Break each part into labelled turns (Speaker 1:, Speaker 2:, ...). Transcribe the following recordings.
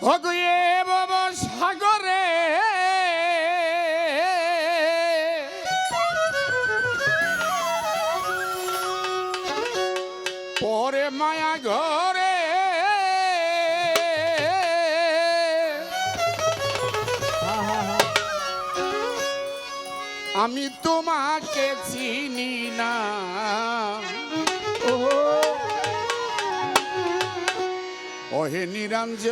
Speaker 1: হগুয়ে বাবা সাগরে পরে মায়া ঘরে আমি তোমাকে চিনি না ওহে নিরঞ্জন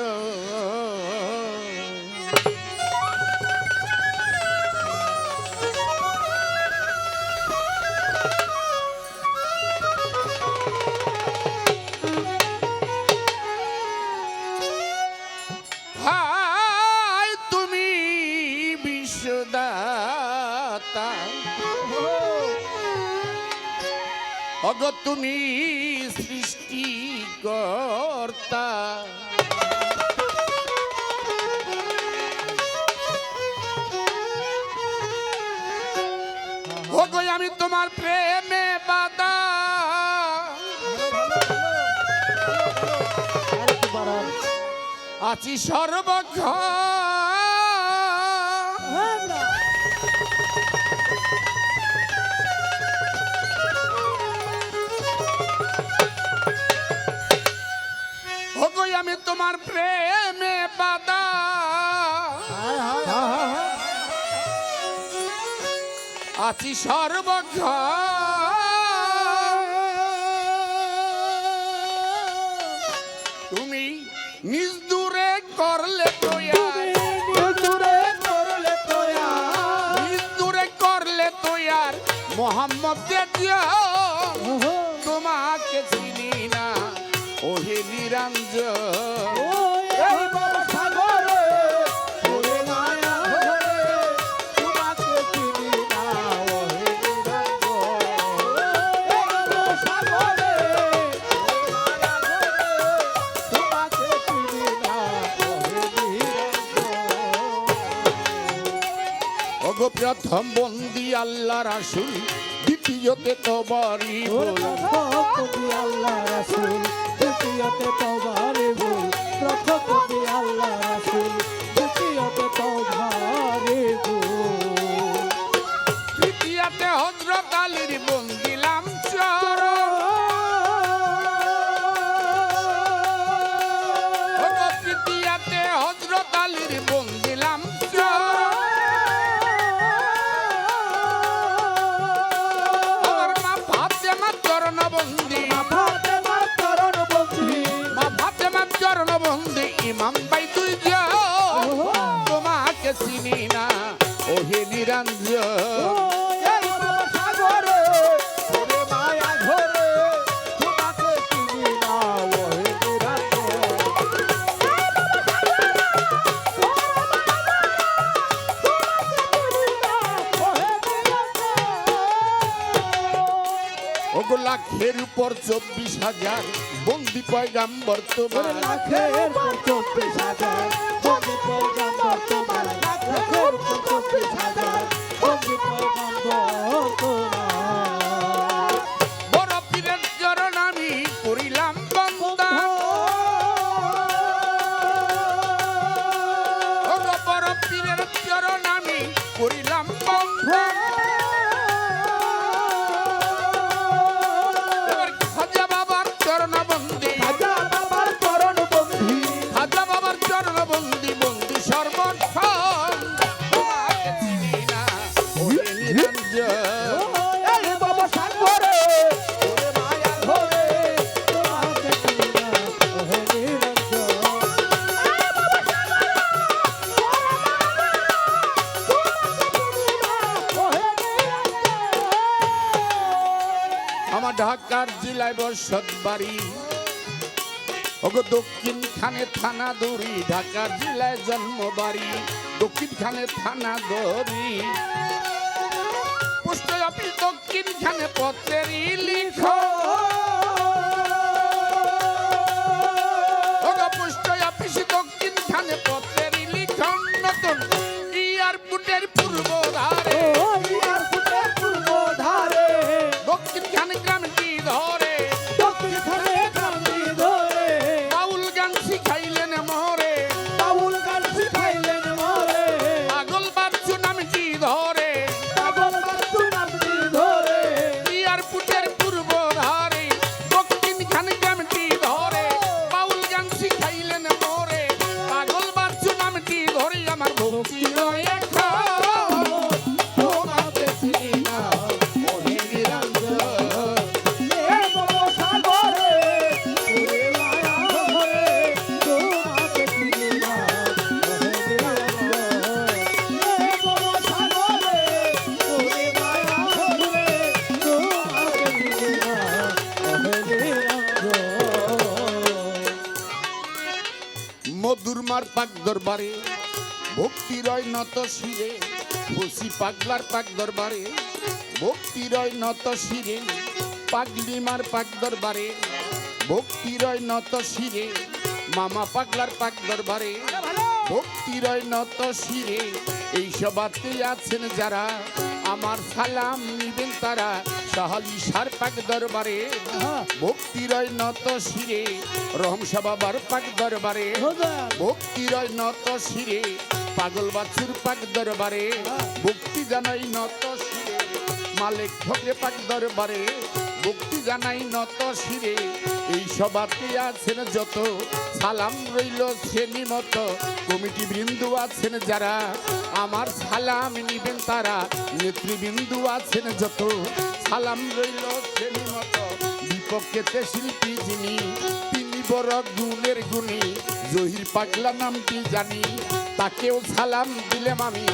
Speaker 1: হায় তুমি বিশ্বদাতা অগ তুমি সৃষ্টিকর্তা ওগো আমি তোমার প্রেমে বাধা আছি সর্বক্ষণ ওগো আমি তোমার প্রেমে বাধা আছি সর্বক্ষণ তুমি নিজ দূরে করলে তোয়ার মোহাম্মদ তোমাকে চিনি না ওহে নিরঞ্জন প্রথম বন্দি আল্লাহ রাসূল দ্বিতীয়তে তওবারি
Speaker 2: আল্লাহ রাসূল দ্বিতীয়তে তওবারি বল প্রথম বন্দি আল্লাহ রাসূল দ্বিতীয়তে তওবারি বল
Speaker 1: তৃতীয়তে হযরত আলীর বন্দিলাম চরণ তৃতীয়তে হযরত আলীর বন্দিলাম চরণ ইমাম ভাই তুই যাও তোমাকে চিনি না ওহে নিরঞ্জন লাখের উপর 24,000 বন্দি পয়গাম্বর তোমার
Speaker 2: লাখের উপর 24,000 বন্দি পয়গাম্বর তোমার লাখের উপর 24,000 বন্দি পয়গাম্বর তোমার
Speaker 1: বড় পীরের চরণ আমি করিলাম বন্দা বড় পীরের চরণ আমি করিলাম বন্দা ঢাকার জেলায় বসত বাড়ি ওগো দক্ষিণ খানে থানা দড়ি ঢাকার জেলায় জন্ম বাড়ি দক্ষিণ খানে থানা দড়ি পোস্ট অফিস দক্ষিণ খানে পত্রের লিখো ওগো পোস্ট অফিস দক্ষিণ খানে পত্রের লিখন নতুন এয়ারপোর্টের পূর্ব ধারে দক্ষিণ খানে গ্রামটি ধরে
Speaker 2: দক্ষিণ খানে গ্রামটি ধরে
Speaker 1: বাউল গান শিখাইলেন মোরে মধুর মার পাক দরবারে ভক্তি রয় নত শিরে বসি পাগলার পাক দরবারে ভক্তি রয় নত শিরে পাগলি মার পাক দরবারে ভক্তি রয় নত শিরে মামা পাগলার পাক দরবারে ভক্তি রয় নত শিরে এই সবাতে আছেন যারা আমার সালাম নিবেন তারা সাহালি সার পাক দরবারে ভক্তি রয় নত শিরে রহমশা বাবার পাক দরবারে ভক্তি রয় নত শিরে পাগল বাছুর পাক দরবারে ভক্তি জানাই নত শিরে মালিক ফকরে পাক দরবারে ভক্তি জানাই নত শিরে এই সবাতে আছেন যত সালাম রইল শ্রেণী মতো কমিটি বৃন্দু আছেন যারা আমার সালাম নিবেন তারা নেতৃবৃন্দু আছেন যত সালাম রইল শ্রেণী মতো বিপক্ষেতে শিল্পী যিনি তিনি বড় গুণের গুণী জহির পাগলা নামটি জানি তাকেও সালাম দিলাম আমি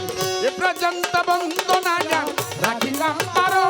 Speaker 1: এ পর্যন্ত বন্দনা গান রাখিলাম পারো